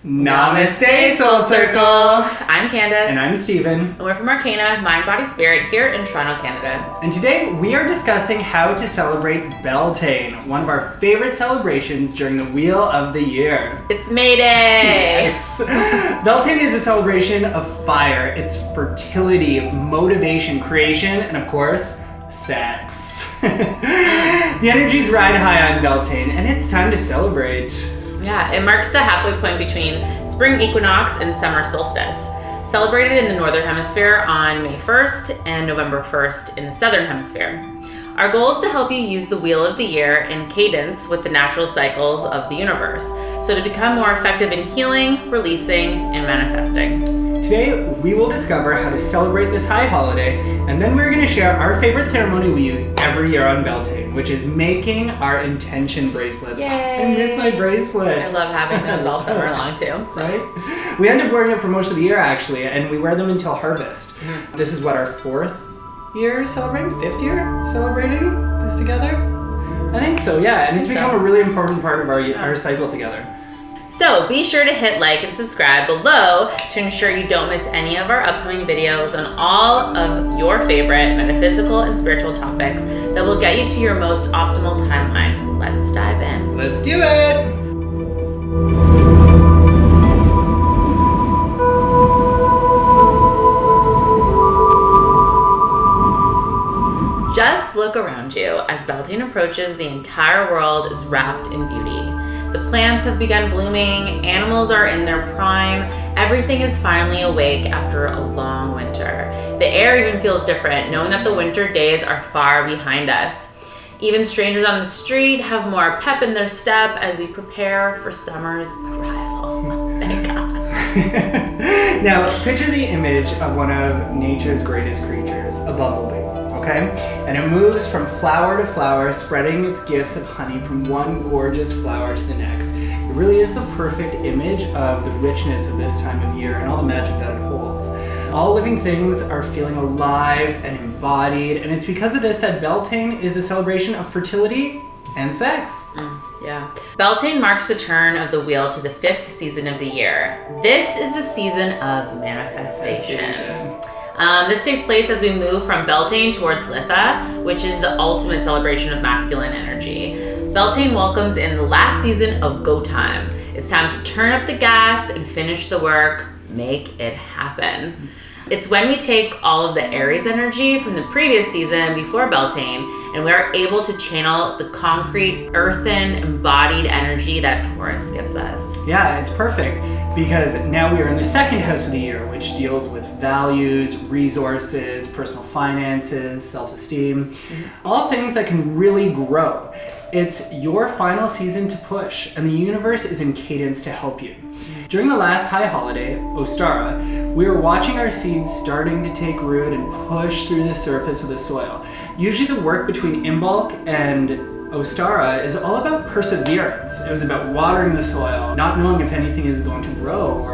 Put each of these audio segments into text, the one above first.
Namaste, SoulCircle! I'm Candice. And I'm Steven. And we're from Arcana, Mind, Body, Spirit, here in Toronto, Canada. And today we are discussing how to celebrate Beltane, one of our favorite celebrations during the Wheel of the Year. It's May Day! Yes! Beltane is a celebration of fire. It's fertility, motivation, creation, and of course, sex. The energies ride high on Beltane, and it's time to celebrate. Yeah, it marks the halfway point between spring equinox and summer solstice. Celebrated in the Northern Hemisphere on May 1st and November 1st in the Southern Hemisphere. Our goal is to help you use the Wheel of the Year in cadence with the natural cycles of the universe, so to become more effective in healing, releasing, and manifesting. Today, we will discover how to celebrate this high holiday, and then we're going to share our favorite ceremony we use every year on Beltane, which is making our intention bracelets. Yay! I miss my bracelet. I love having those all summer long too. Right? We end up wearing them for most of the year actually, and we wear them until harvest. Mm-hmm. This is what, our 4th year celebrating? 5th year celebrating this together? I think so, yeah. And it's become a really important part of our cycle together. So be sure to hit like and subscribe below to ensure you don't miss any of our upcoming videos on all of your favorite metaphysical and spiritual topics that will get you to your most optimal timeline. Let's dive in. Let's do it! Just look around you. As Beltane approaches, the entire world is wrapped in beauty. The plants have begun blooming, animals are in their prime, everything is finally awake after a long winter. The air even feels different, knowing that the winter days are far behind us. Even strangers on the street have more pep in their step as we prepare for summer's arrival. Thank God. Now, picture the image of one of nature's greatest creatures, a bumblebee. Okay? And it moves from flower to flower, spreading its gifts of honey from one gorgeous flower to the next. It really is the perfect image of the richness of this time of year and all the magic that it holds. All living things are feeling alive and embodied, and it's because of this that Beltane is a celebration of fertility and sex. Yeah. Beltane marks the turn of the wheel to the 5th season of the year. This is the season of manifestation. This takes place as we move from Beltane towards Litha, which is the ultimate celebration of masculine energy. Beltane welcomes in the last season of go time. It's time to turn up the gas and finish the work, make it happen. It's when we take all of the Aries energy from the previous season before Beltane, and we are able to channel the concrete, earthen, embodied energy that Taurus gives us. Yeah, it's perfect because now we are in the 2nd house of the year, which deals with values, resources, personal finances, self-esteem, all things that can really grow. It's your final season to push, and the universe is in cadence to help you. During the last high holiday, Ostara, we were watching our seeds starting to take root and push through the surface of the soil. Usually the work between Imbolc and Ostara is all about perseverance. It was about watering the soil, not knowing if anything is going to grow,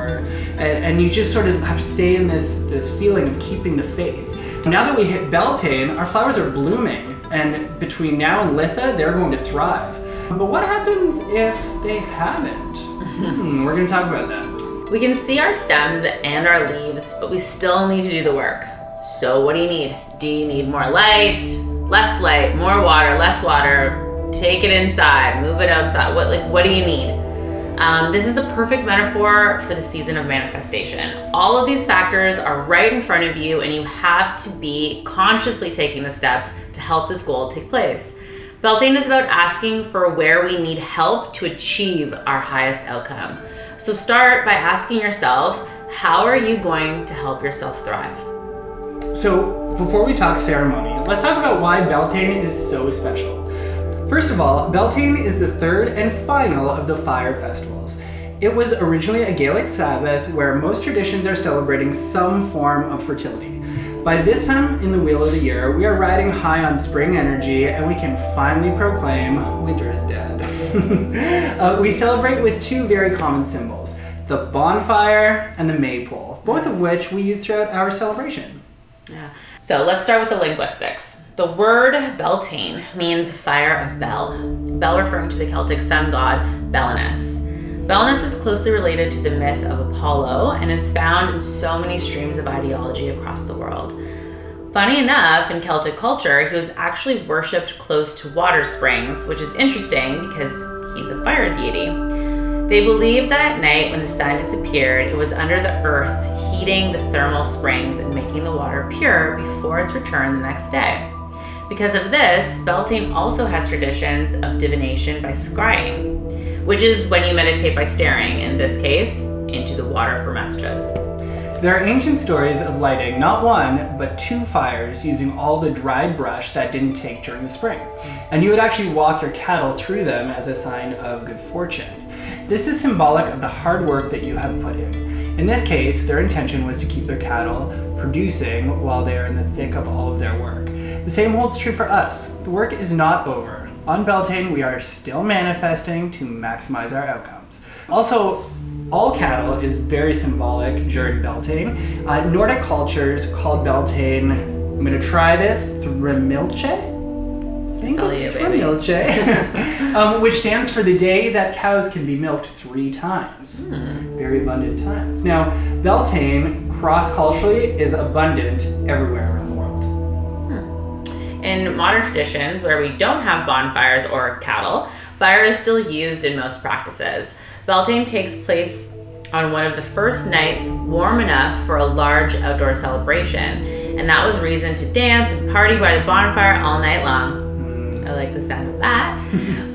and you just sort of have to stay in this feeling of keeping the faith. Now that we hit Beltane, our flowers are blooming, and between now and Litha, they're going to thrive. But what happens if they haven't? We're going to talk about that. We can see our stems and our leaves, but we still need to do the work. So what do you need? Do you need more light, less light, more water, less water? Take it inside, move it outside. What do you need? This is the perfect metaphor for the season of manifestation. All of these factors are right in front of you, and you have to be consciously taking the steps to help this goal take place. Beltane is about asking for where we need help to achieve our highest outcome. So start by asking yourself, how are you going to help yourself thrive? So before we talk ceremony, let's talk about why Beltane is so special. First of all, Beltane is the 3rd and final of the fire festivals. It was originally a Gaelic Sabbath where most traditions are celebrating some form of fertility. By this time in the Wheel of the Year, we are riding high on spring energy, and we can finally proclaim winter is dead. We celebrate with 2 very common symbols, the bonfire and the maypole, both of which we use throughout our celebration. Yeah. So let's start with the linguistics. The word Beltane means fire of Bel. Bel referring to the Celtic sun god Belenus. Wellness is closely related to the myth of Apollo and is found in so many streams of ideology across the world. Funny enough, in Celtic culture, he was actually worshipped close to water springs, which is interesting because he's a fire deity. They believed that at night when the sun disappeared, it was under the earth heating the thermal springs and making the water pure before its return the next day. Because of this, Beltane also has traditions of divination by scrying, which is when you meditate by staring, in this case, into the water for messages. There are ancient stories of lighting not one, but 2 fires using all the dried brush that didn't take during the spring. And you would actually walk your cattle through them as a sign of good fortune. This is symbolic of the hard work that you have put in. In this case, their intention was to keep their cattle producing while they are in the thick of all of their work. The same holds true for us. The work is not over. On Beltane, we are still manifesting to maximize our outcomes. Also, all cattle is very symbolic during Beltane. Nordic cultures called Beltane, I'm going to try this, Thremilche? I think it's Thremilche, which stands for the day that cows can be milked 3 times. Very abundant times. Now, Beltane, cross-culturally, is abundant everywhere around the world. In modern traditions, where we don't have bonfires or cattle, fire is still used in most practices. Beltane takes place on one of the first nights warm enough for a large outdoor celebration, and that was reason to dance and party by the bonfire all night long. I like the sound of that.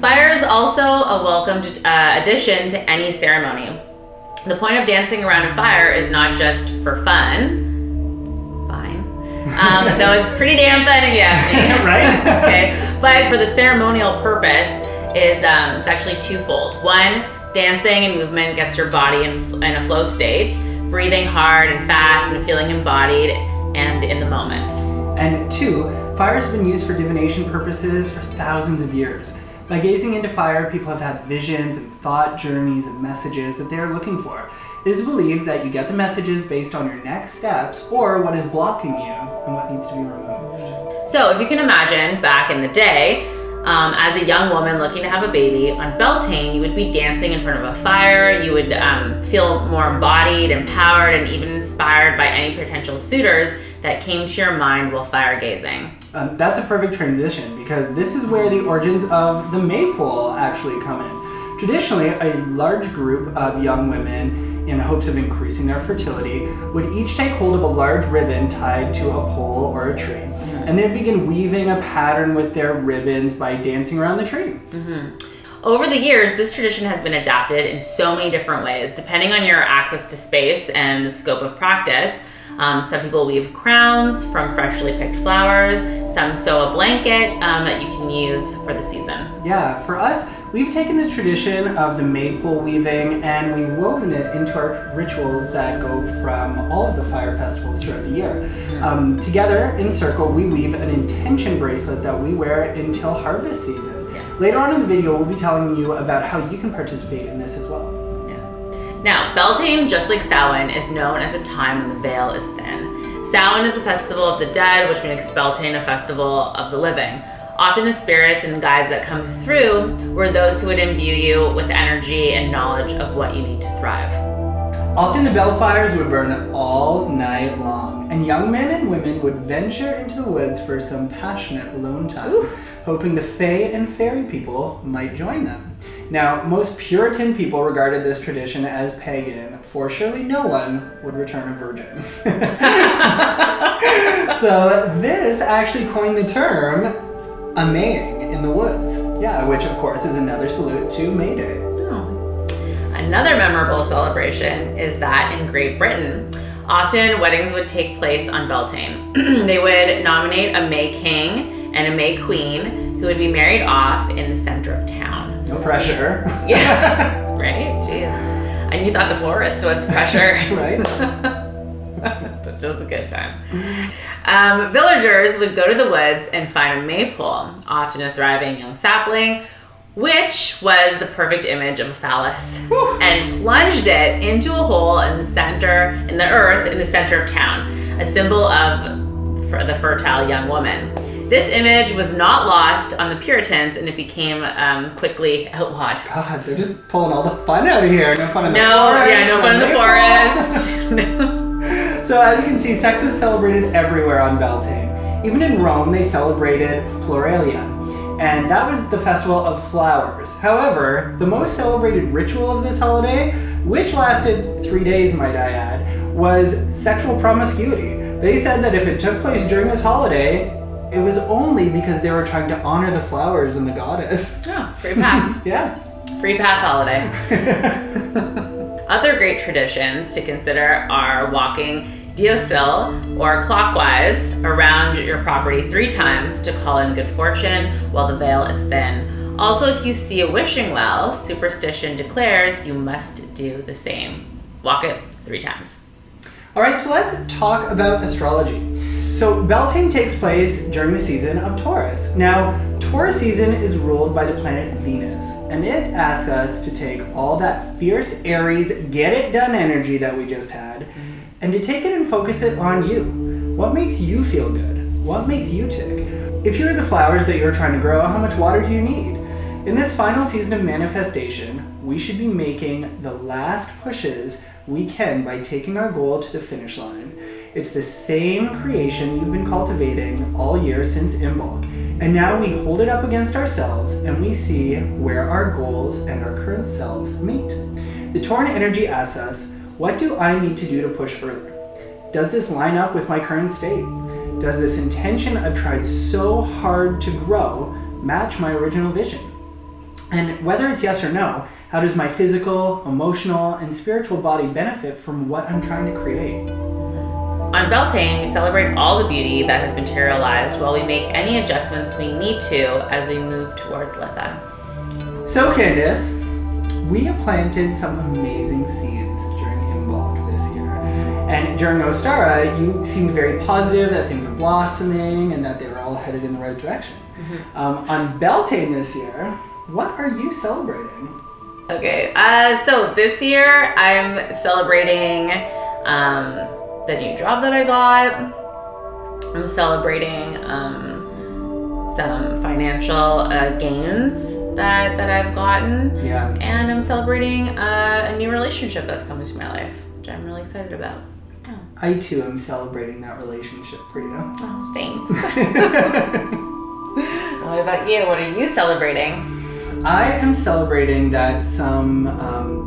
Fire is also a welcomed addition to any ceremony. The point of dancing around a fire is not just for fun, though it's pretty damn fun if you ask me. Right? Okay, but for the ceremonial purpose is it's actually twofold. One, dancing and movement gets your body in a flow state, breathing hard and fast and feeling embodied and in the moment. And 2, fire has been used for divination purposes for thousands of years. By gazing into fire, people have had visions and thought journeys and messages that they are looking for. It is believed that you get the messages based on your next steps or what is blocking you and what needs to be removed. So if you can imagine back in the day, as a young woman looking to have a baby, on Beltane, you would be dancing in front of a fire. You would feel more embodied, empowered, and even inspired by any potential suitors that came to your mind while fire gazing. That's a perfect transition because this is where the origins of the maypole actually come in. Traditionally, a large group of young women in hopes of increasing their fertility would each take hold of a large ribbon tied to a pole or a tree. And they'd begin weaving a pattern with their ribbons by dancing around the tree. Over the years, this tradition has been adapted in so many different ways, depending on your access to space and the scope of practice. Some people weave crowns from freshly picked flowers. Some sew a blanket that you can use for the season. Yeah, for us, we've taken this tradition of the maypole weaving and we've woven it into our rituals that go from all of the fire festivals throughout the year. Together, in Circle, we weave an intention bracelet that we wear until harvest season. Later on in the video, we'll be telling you about how you can participate in this as well. Now, Beltane, just like Samhain, is known as a time when the veil is thin. Samhain is a festival of the dead, which makes Beltane a festival of the living. Often the spirits and guides that come through were those who would imbue you with energy and knowledge of what you need to thrive. Often the bellfires would burn all night long, and young men and women would venture into the woods for some passionate alone time, hoping the fae and fairy people might join them. Now, most Puritan people regarded this tradition as pagan, for surely no one would return a virgin. So this actually coined the term a maying in the woods. Yeah, which of course is another salute to May Day. Another memorable celebration is that in Great Britain, often weddings would take place on Beltane. They would nominate a May King and a May Queen who would be married off in the center of town. No pressure. Yeah, right? Jeez. And you thought the florist was pressure. Right. That's just a good time. Villagers would go to the woods and find a maypole, often a thriving young sapling, which was the perfect image of a phallus, and plunged it into a hole in the earth in the center of town, a symbol of the fertile young woman. This image was not lost on the Puritans, and it became quickly outlawed. God, they're just pulling all the fun out of here. No fun in the forest. No fun in the forest. So as you can see, sex was celebrated everywhere on Beltane. Even in Rome, they celebrated Floralia, and that was the festival of flowers. However, the most celebrated ritual of this holiday, which lasted 3 days, might I add, was sexual promiscuity. They said that if it took place during this holiday, it was only because they were trying to honor the flowers and the goddess. Oh, free pass. Yeah. Free pass holiday. Other great traditions to consider are walking diocil or clockwise around your property 3 times to call in good fortune while the veil is thin. Also, if you see a wishing well, superstition declares you must do the same. Walk it 3 times. All right, so let's talk about astrology. So Beltane takes place during the season of Taurus. Now, Taurus season is ruled by the planet Venus, and it asks us to take all that fierce Aries, get it done energy that we just had, and to take it and focus it on you. What makes you feel good? What makes you tick? If you're the flowers that you're trying to grow, how much water do you need? In this final season of manifestation, we should be making the last pushes we can by taking our goal to the finish line. It's the same creation you've been cultivating all year since Imbolc, and now we hold it up against ourselves and we see where our goals and our current selves meet. The Tauran energy asks us, what do I need to do to push further? Does this line up with my current state? Does this intention I've tried so hard to grow match my original vision? And whether it's yes or no, how does my physical, emotional, and spiritual body benefit from what I'm trying to create? On Beltane, we celebrate all the beauty that has materialized while we make any adjustments we need to as we move towards Litha. So Candice, we have planted some amazing seeds during Imbolc this year. And during Ostara, you seemed very positive that things were blossoming and that they were all headed in the right direction. On Beltane this year, what are you celebrating? Okay, so this year I'm celebrating the new job that I got. I'm celebrating some financial gains that I've gotten. Yeah. And I'm celebrating a new relationship that's coming to my life, which I'm really excited about. Oh. I too am celebrating that relationship for you. Oh, thanks. What about you? What are you celebrating? I am celebrating that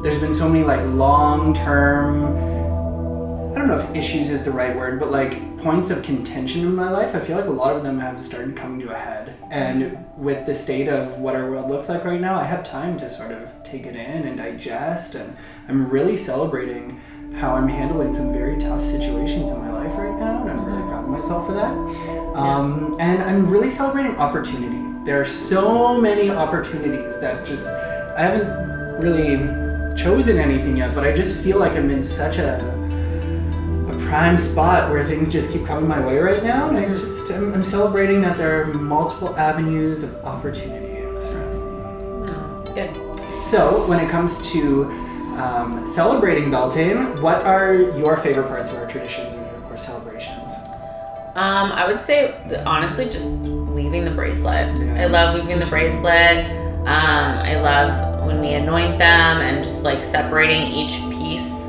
there's been so many like long-term, I don't know if issues is the right word, but like points of contention in my life. I feel like a lot of them have started coming to a head. And with the state of what our world looks like right now, I have time to sort of take it in and digest. And I'm really celebrating how I'm handling some very tough situations in my life right now. And I'm really proud of myself for that. And I'm really celebrating opportunity. There are so many opportunities that I haven't really chosen anything yet, but I just feel like I'm in such a prime spot where things just keep coming my way right now, and I'm celebrating that there are multiple avenues of opportunity. Good. So when it comes to celebrating Beltane, what are your favorite parts of our traditions or celebrations? I would say honestly just weaving the bracelet. Yeah. I love weaving the bracelet. I love when we anoint them and just like separating each piece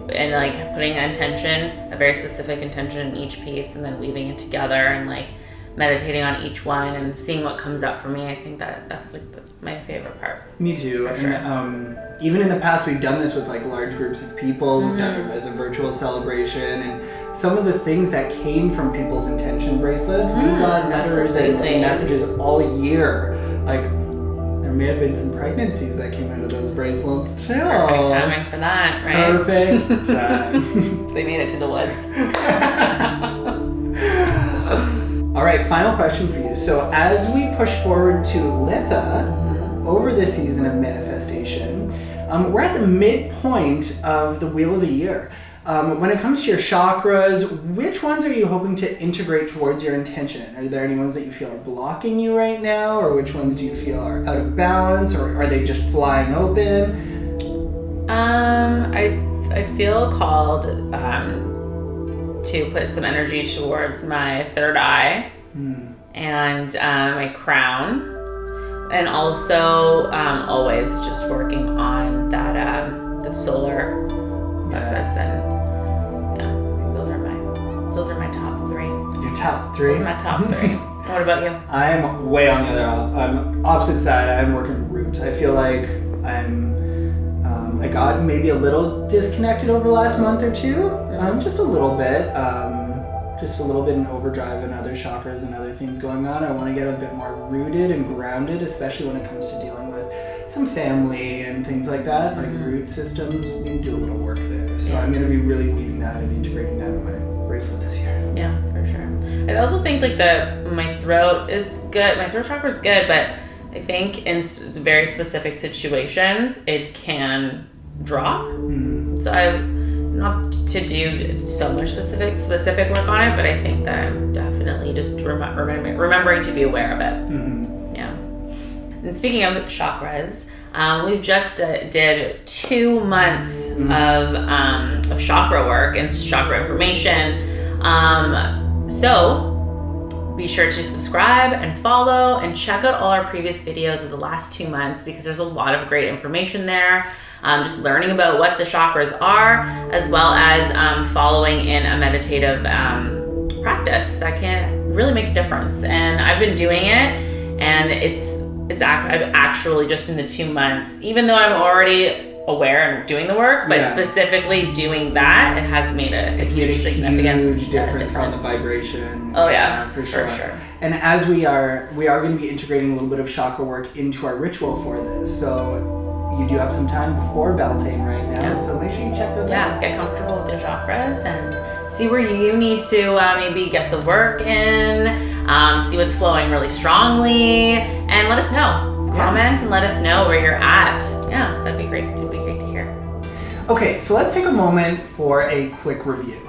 and like putting a very specific intention in each piece and then weaving it together and like meditating on each one and seeing what comes up for me. I think that's like my favorite part. Me too. For sure. And even in the past, we've done this with like large groups of people. We've done it as a virtual celebration, and some of the things that came from people's intention bracelets, we got letters and messages all year. Like there may have been some pregnancies that came out of those bracelets too. Perfect timing for that, right? Perfect time. They made it to the woods. All right, final question for you. So as we push forward to Litha over this season of manifestation, we're at the midpoint of the Wheel of the Year. When it comes to your chakras, which ones are you hoping to integrate towards your intention? Are there any ones that you feel are blocking you right now, or which ones do you feel are out of balance, or are they just flying open? I feel called to put some energy towards my third eye. and my crown, and also always just working on that solar plexus, and those are my top 3. Your top 3? My top 3. What about you? I'm way on the other. I'm opposite side. I'm working root. I feel like I got maybe a little disconnected over the last month or 2. Just a little bit. Just a little bit in overdrive and other chakras and other things going on. I want to get a bit more rooted and grounded, especially when it comes to dealing with some family and things like that. Like root systems need to do a little work there. So I'm going to be really weaving that and integrating that in my bracelet this year. Yeah, for sure. I also think like my throat is good. My throat chakra is good, but I think in very specific situations it can drop. So not to do so much specific work on it, but I think that I'm definitely just remembering to be aware of it. Yeah. And speaking of chakras, we've just did 2 months of chakra work and chakra information. So be sure to subscribe and follow and check out all our previous videos of the last 2 months, because there's a lot of great information there. Just learning about what the chakras are, as well as following in a meditative practice that can really make a difference. And I've been doing it, and I've actually just in the 2 months, even though I'm already aware and doing the work, but specifically doing that, it has made a huge difference on the vibration. Oh yeah, for sure. And as we are going to be integrating a little bit of chakra work into our ritual for this. So you do have some time before Beltane right now, so make sure you check those out. Get comfortable with your chakras and see where you need to maybe get the work in, see what's flowing really strongly, and let us know. Comment and let us know where you're at. Yeah, that'd be great. It'd be great to hear. Okay, so let's take a moment for a quick review.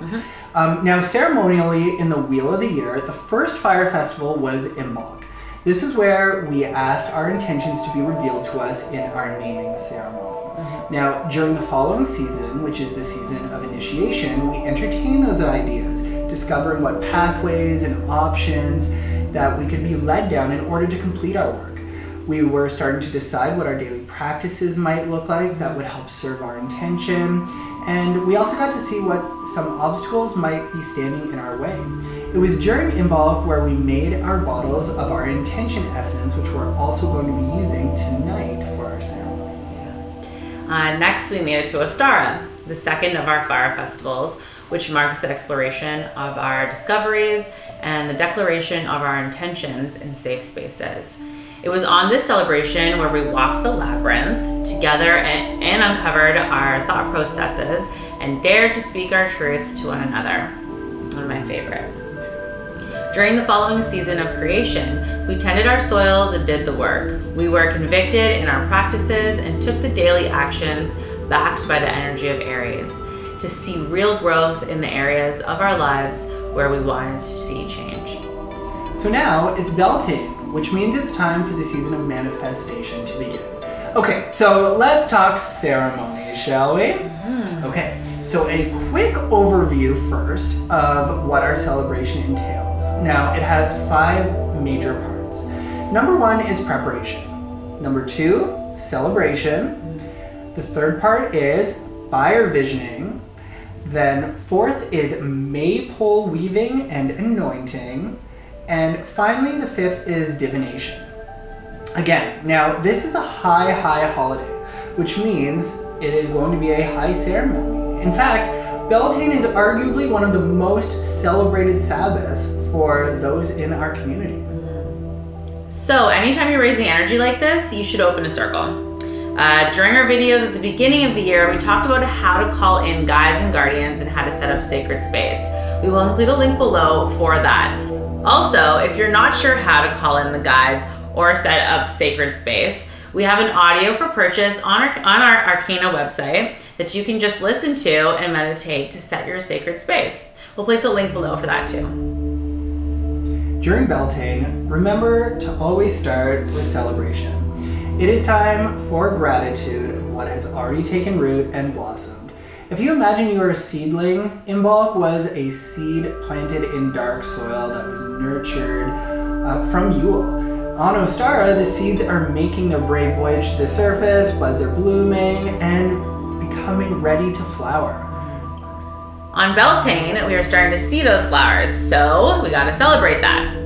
Now, ceremonially in the Wheel of the Year, the first fire festival was Imbolc. This is where we asked our intentions to be revealed to us in our naming ceremony. Now, during the following season, which is the season of initiation, we entertain those ideas, discovering what pathways and options that we could be led down in order to complete our work. We were starting to decide what our daily practices might look like that would help serve our intention. And we also got to see what some obstacles might be standing in our way. It was during Imbolc where we made our bottles of our intention essence, which we're also going to be using tonight for our ceremony. Next, we made it to Ostara, the second of our fire festivals, which marks the exploration of our discoveries and the declaration of our intentions in safe spaces. It was on this celebration where we walked the labyrinth together and uncovered our thought processes and dared to speak our truths to one another. One of my favorite. During the following season of creation, we tended our soils and did the work. We were convicted in our practices and took the daily actions backed by the energy of Aries to see real growth in the areas of our lives where we wanted to see change. So now it's Beltane, which means it's time for the season of manifestation to begin. Okay, so let's talk ceremony, shall we? Okay, so a quick overview first of what our celebration entails. Now, it has 5 major parts. Number 1 is preparation. Number 2, celebration. The third part is fire visioning. Then 4th is maypole weaving and anointing. And finally, the 5th is divination. Again, now this is a high holiday, which means it is going to be a high ceremony. In fact, Beltane is arguably one of the most celebrated Sabbaths for those in our community. So anytime you're raising energy like this, you should open a circle. During our videos at the beginning of the year, we talked about how to call in guides and guardians and how to set up sacred space. We will include a link below for that. Also, if you're not sure how to call in the guides or set up sacred space, we have an audio for purchase on our Arcana website that you can just listen to and meditate to set your sacred space. We'll place a link below for that too. During Beltane, remember to always start with celebration. It is time for gratitude of what has already taken root and blossomed. If you imagine you are a seedling, Imbolc was a seed planted in dark soil that was nurtured from Yule. On Ostara, the seeds are making their brave voyage to the surface, buds are blooming, and becoming ready to flower. On Beltane, we are starting to see those flowers, so we gotta celebrate that.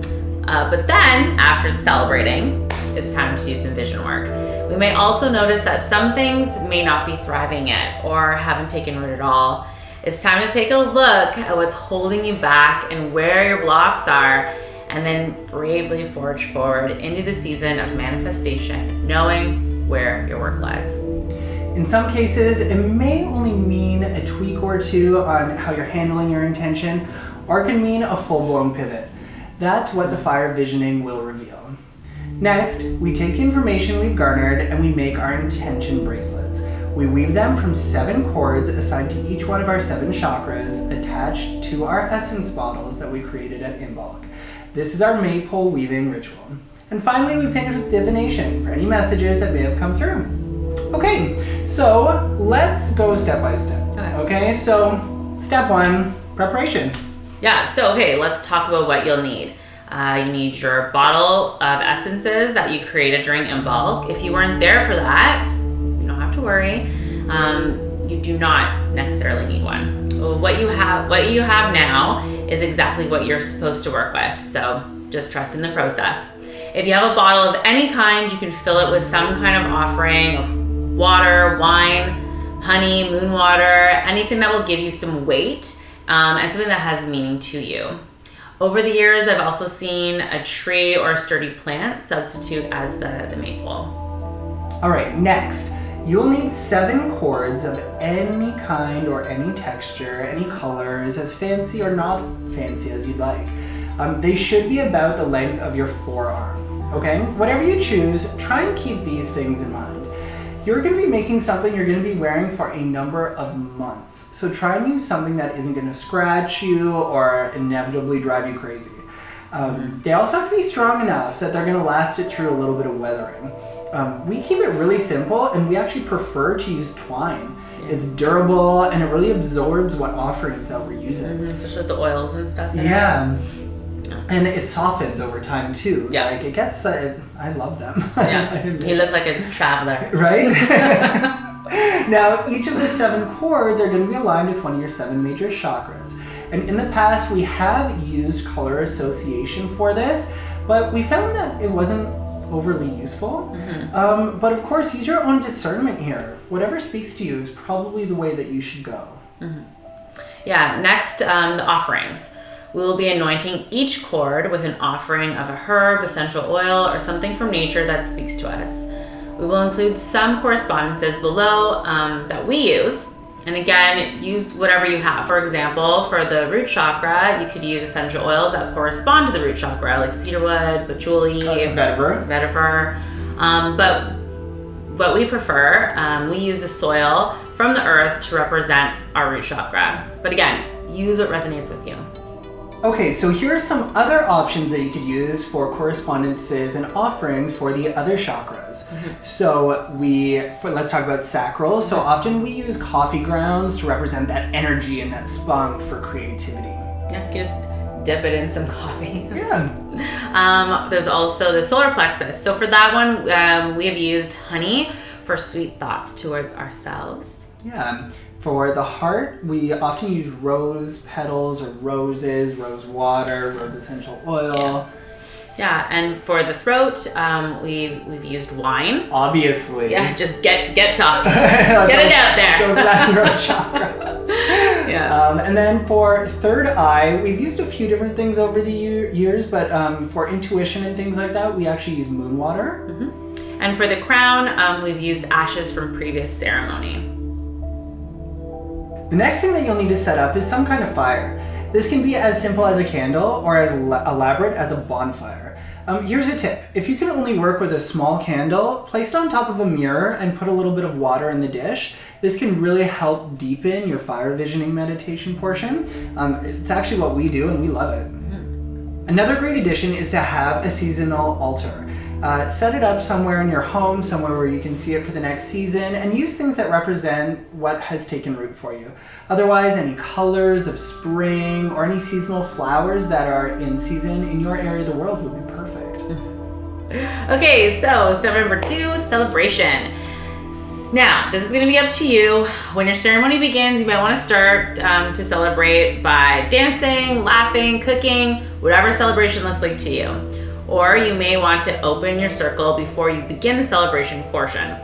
But then, after the celebrating, it's time to do some vision work. We may also notice that some things may not be thriving yet or haven't taken root at all. It's time to take a look at what's holding you back and where your blocks are, and then bravely forge forward into the season of manifestation, knowing where your work lies. In some cases, it may only mean a tweak or two on how you're handling your intention, or it can mean a full-blown pivot. That's what the fire visioning will reveal. Next, we take the information we've garnered and we make our intention bracelets. We weave them from 7 cords assigned to each one of our 7 chakras attached to our essence bottles that we created at Imbolc. This is our maypole weaving ritual. And finally, we finish with divination for any messages that may have come through. Okay, so let's go step by step. Okay, so step 1, preparation. Yeah, so okay, let's talk about what you'll need. You need your bottle of essences that you created during Imbolc. If you weren't there for that, you don't have to worry. You do not necessarily need one. What you have now is exactly what you're supposed to work with, so just trust in the process. If you have a bottle of any kind, you can fill it with some kind of offering of water, wine, honey, moon water, anything that will give you some weight and something that has meaning to you. Over the years, I've also seen a tree or a sturdy plant substitute as the maple. All right, next. You'll need 7 cords of any kind or any texture, any colors, as fancy or not fancy as you'd like. They should be about the length of your forearm, okay? Whatever you choose, try and keep these things in mind. You're gonna be making something you're gonna be wearing for a number of months. So try and use something that isn't gonna scratch you or inevitably drive you crazy. They also have to be strong enough that they're gonna last it through a little bit of weathering. We keep it really simple, and we actually prefer to use twine. It's durable and it really absorbs what offerings that we're using. Especially with the oils and stuff. Yeah. And it softens over time too. Yeah. Like it gets, I love them. Yeah. You look like a traveler. Right? Now, each of the 7 cords are going to be aligned with one of your 7 major chakras. And in the past, we have used color association for this, but we found that it wasn't overly useful. But of course, use your own discernment here. Whatever speaks to you is probably the way that you should go. Yeah, next, the offerings. We will be anointing each cord with an offering of a herb, essential oil, or something from nature that speaks to us. We will include some correspondences below that we use. And again, use whatever you have. For example, for the root chakra, you could use essential oils that correspond to the root chakra, like cedarwood, patchouli, vetiver. But what we prefer, we use the soil from the earth to represent our root chakra. But again, use what resonates with you. Okay, so here are some other options that you could use for correspondences and offerings for the other chakras. So let's talk about sacral. So often we use coffee grounds to represent that energy and that spunk for creativity. Yeah, you can just dip it in some coffee. Yeah. There's also the solar plexus. So for that one, we have used honey for sweet thoughts towards ourselves. Yeah. For the heart, we often use rose petals or roses, rose water, rose essential oil. Yeah, and for the throat, we've used wine. Obviously. Yeah, just get talking. Get it out there. Go for that throat chakra. Yeah. And then for third eye, we've used a few different things over the years, but for intuition and things like that, we actually use moon water. And for the crown, we've used ashes from previous ceremony. The next thing that you'll need to set up is some kind of fire. This can be as simple as a candle or as elaborate as a bonfire. Here's a tip. If you can only work with a small candle, place it on top of a mirror and put a little bit of water in the dish. This can really help deepen your fire visioning meditation portion. It's actually what we do and we love it. Another great addition is to have a seasonal altar. Set it up somewhere in your home, somewhere where you can see it for the next season, and use things that represent what has taken root for you. Otherwise, any colors of spring or any seasonal flowers that are in season in your area of the world would be perfect. Okay, so step number 2, celebration. Now, this is going to be up to you. When your ceremony begins, you might want to start to celebrate by dancing, laughing, cooking, whatever celebration looks like to you. Or you may want to open your circle before you begin the celebration portion.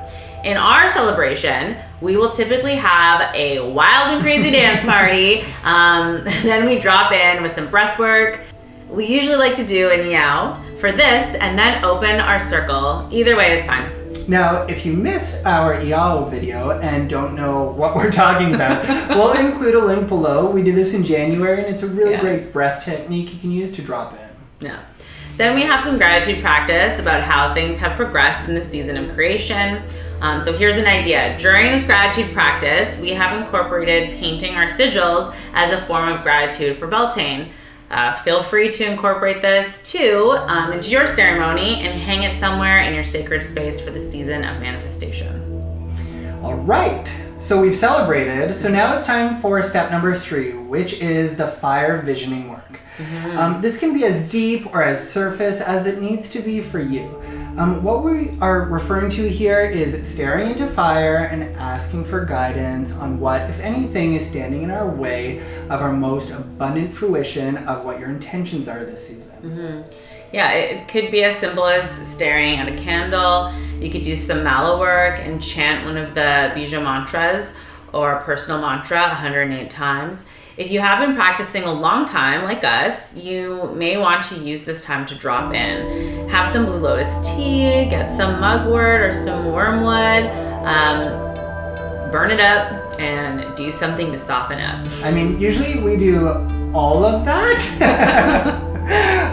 In our celebration, we will typically have a wild and crazy dance party. Then we drop in with some breath work. We usually like to do a meow for this and then open our circle. Either way is fine. Now, if you missed our Iao video and don't know what we're talking about, we'll include a link below. We did this in January, and it's a really great breath technique you can use to drop in. Yeah. Then we have some gratitude practice about how things have progressed in the season of creation. So here's an idea. During this gratitude practice, we have incorporated painting our sigils as a form of gratitude for Beltane. Feel free to incorporate this too into your ceremony and hang it somewhere in your sacred space for the season of manifestation. All right, so we've celebrated. So now it's time for step number 3, which is the fire visioning work. This can be as deep or as surface as it needs to be for you. What we are referring to here is staring into fire and asking for guidance on what, if anything, is standing in our way of our most abundant fruition of what your intentions are this season. Yeah, it could be as simple as staring at a candle. You could do some mala work and chant one of the bija mantras or a personal mantra 108 times. If you have been practicing a long time, like us, you may want to use this time to drop in. Have some blue lotus tea, get some mugwort or some wormwood, burn it up, and do something to soften up. I mean, usually we do all of that.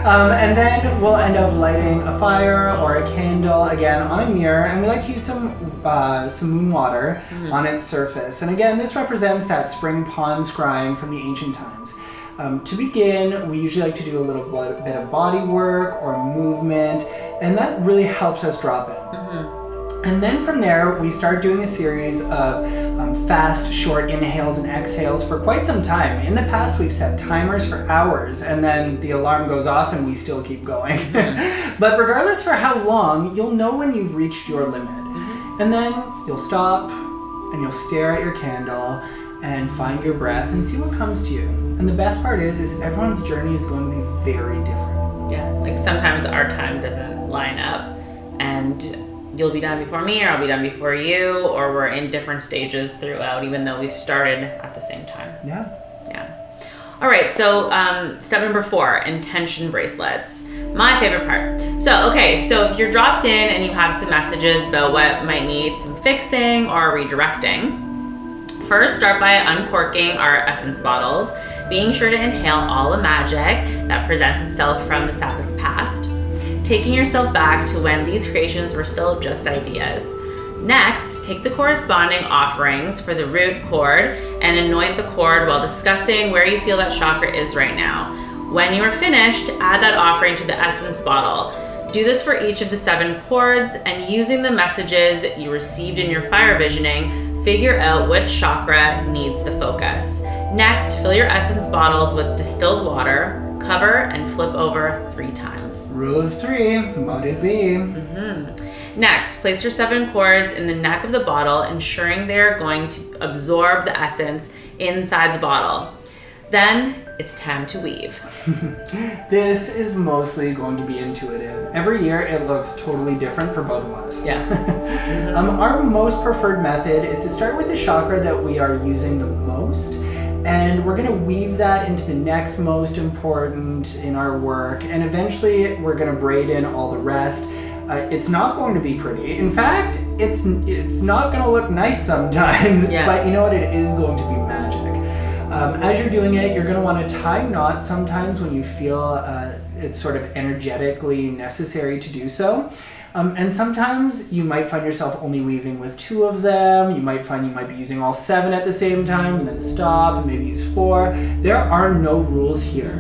And then we'll end up lighting a fire or a candle, again, on a mirror, and we like to use some moon water on its surface. And again, this represents that spring pond scrying from the ancient times. To begin, we usually like to do a little bit of body work or movement, and that really helps us drop in. And then from there, we start doing a series of fast, short inhales and exhales for quite some time. In the past, we've set timers for hours, and then the alarm goes off and we still keep going. But regardless for how long, you'll know when you've reached your limit. And then you'll stop and you'll stare at your candle and find your breath and see what comes to you. And the best part is everyone's journey is going to be very different. Yeah, like sometimes our time doesn't line up, and you'll be done before me, or I'll be done before you, or we're in different stages throughout, even though we started at the same time. Yeah. All right, so step number 4, intention bracelets. My favorite part. So if you're dropped in and you have some messages about what might need some fixing or redirecting, first start by uncorking our essence bottles, being sure to inhale all the magic that presents itself from the Sabbath's past, taking yourself back to when these creations were still just ideas. Next, take the corresponding offerings for the root cord and anoint the cord while discussing where you feel that chakra is right now. When you are finished, add that offering to the essence bottle. Do this for each of the 7 cords, and using the messages you received in your fire visioning, figure out which chakra needs the focus. Next, fill your essence bottles with distilled water, cover, and flip over 3 times. Rule of 3, moted be. Next, place your 7 cords in the neck of the bottle, ensuring they're going to absorb the essence inside the bottle. Then it's time to weave. This is mostly going to be intuitive. Every year it looks totally different for both of us. Our most preferred method is to start with the chakra that we are using the most, and we're going to weave that into the next most important in our work, and eventually we're going to braid in all the rest. It's not going to be pretty. In fact, it's not going to look nice sometimes, but you know what? It is going to be magic. As you're doing it, you're going to want to tie knots sometimes when you feel it's sort of energetically necessary to do so. And sometimes you might find yourself only weaving with 2 of them. You might find you might be using all 7 at the same time and then stop and maybe use 4. There are no rules here.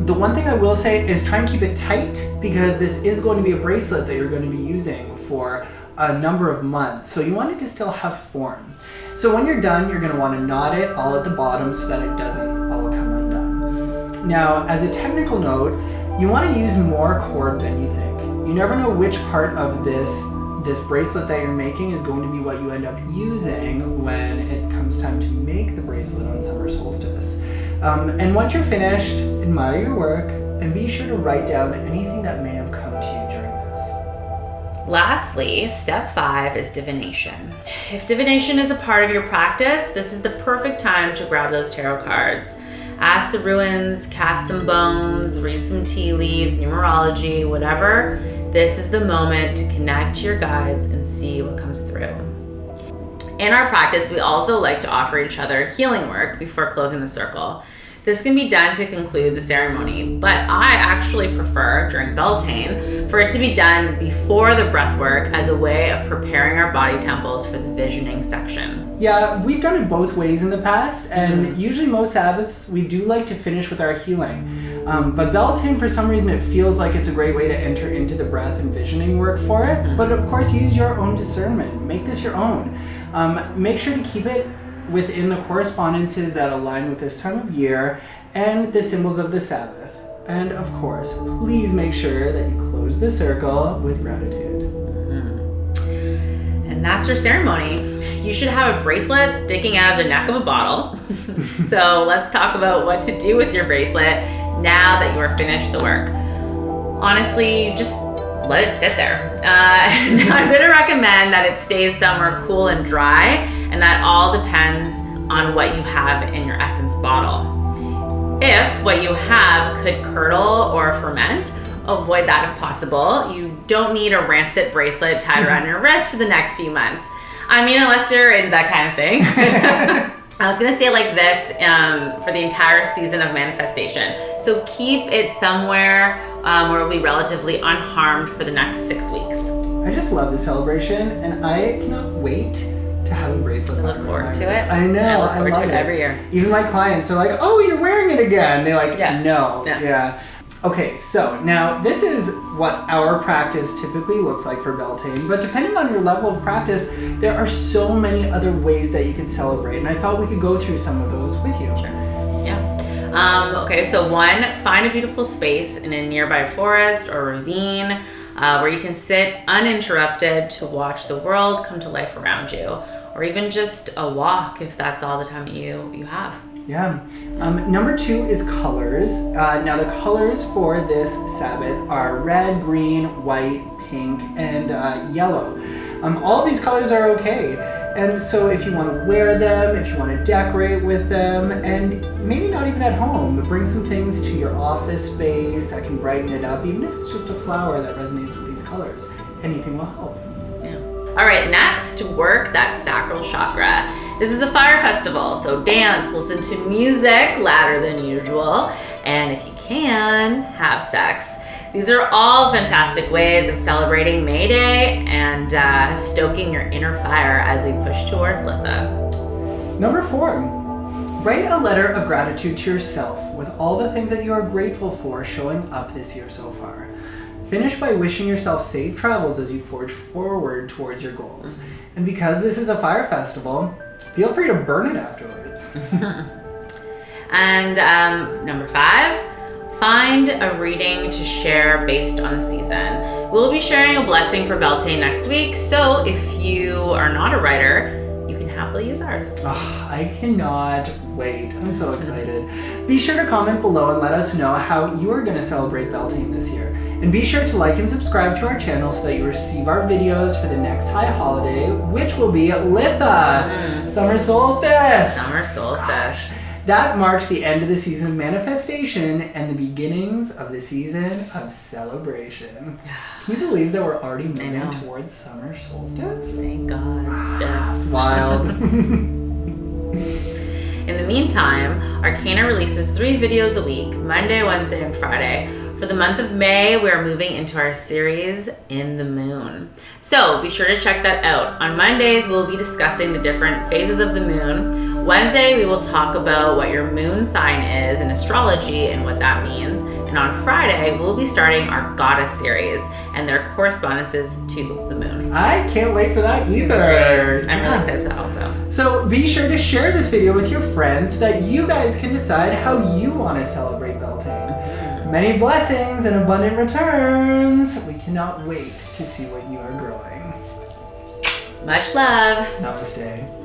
The one thing I will say is try and keep it tight, because this is going to be a bracelet that you're going to be using for a number of months. So you want it to still have form. So when you're done, you're going to want to knot it all at the bottom so that it doesn't all come undone. Now, as a technical note, you want to use more cord than you think. You never know which part of this bracelet that you're making is going to be what you end up using when it comes time to make the bracelet on summer solstice. And once you're finished, admire your work and be sure to write down anything that may have come to you during this. Lastly, step 5 is divination. If divination is a part of your practice, this is the perfect time to grab those tarot cards. Ask the ruins, cast some bones, read some tea leaves, numerology, whatever. This is the moment to connect to your guides and see what comes through. In our practice, we also like to offer each other healing work before closing the circle. This can be done to conclude the ceremony, but I actually prefer, during Beltane, for it to be done before the breath work as a way of preparing our body temples for the visioning section. Yeah, we've done it both ways in the past, and usually most Sabbaths, we do like to finish with our healing. But Beltane, for some reason, it feels like it's a great way to enter into the breath and visioning work for it. But of course, use your own discernment. Make this your own. Make sure to keep it within the correspondences that align with this time of year and the symbols of the Sabbath. And of course, please make sure that you close the circle with gratitude. And that's your ceremony. You should have a bracelet sticking out of the neck of a bottle. So let's talk about what to do with your bracelet now that you are finished the work. Honestly, just let it sit there. I'm going to recommend that it stays somewhere cool and dry, and that all depends on what you have in your essence bottle. If what you have could curdle or ferment, avoid that if possible. You don't need a rancid bracelet tied around your wrist for the next few months. I mean, unless you're into that kind of thing. I was going to say like this for the entire season of manifestation. So keep it somewhere where it'll be relatively unharmed for the next 6 weeks. I just love the celebration, and I cannot wait to have a bracelet. I look forward to it. I know. I look forward to it every year. Even my clients are like, "Oh, you're wearing it again." They're like, "No." Yeah. Okay, so now this is what our practice typically looks like for Beltane, but depending on your level of practice, there are so many other ways that you could celebrate, and I thought we could go through some of those with you. Sure. Yeah. Okay, so 1, find a beautiful space in a nearby forest or ravine where you can sit uninterrupted to watch the world come to life around you, or even just a walk if that's all the time you have. Yeah. Number 2 is colors. Now the colors for this Sabbath are red, green, white, pink, and yellow. All of these colors are okay. And so if you want to wear them, if you want to decorate with them, and maybe not even at home, bring some things to your office space that can brighten it up, even if it's just a flower that resonates with these colors. Anything will help. Yeah. All right, next, work that sacral chakra. This is a fire festival, so dance, listen to music louder than usual, and if you can, have sex. These are all fantastic ways of celebrating May Day and stoking your inner fire as we push towards Litha. Number 4, write a letter of gratitude to yourself with all the things that you are grateful for showing up this year so far. Finish by wishing yourself safe travels as you forge forward towards your goals. And because this is a fire festival, feel free to burn it afterwards. And number 5, find a reading to share based on the season. We'll be sharing a blessing for Beltane next week, so if you are not a writer, you can happily use ours. Oh, I cannot wait. I'm so excited. Be sure to comment below and let us know how you are going to celebrate Beltane this year. And be sure to like and subscribe to our channel so that you receive our videos for the next high holiday, which will be Litha, summer solstice. Summer solstice. That marks the end of the season of manifestation and the beginnings of the season of celebration. Can you believe that we're already moving towards summer solstice? Thank God. It's wild. In the meantime, Arcana releases 3 videos a week, Monday, Wednesday, and Friday. For the month of May, we are moving into our series, In the Moon. So be sure to check that out. On Mondays, we'll be discussing the different phases of the moon. Wednesday, we will talk about what your moon sign is in astrology and what that means. And on Friday, we'll be starting our goddess series and their correspondences to the moon. I can't wait for that either. I'm really excited for that also. So be sure to share this video with your friends so that you guys can decide how you want to celebrate Beltane. Many blessings and abundant returns. We cannot wait to see what you are growing. Much love. Namaste.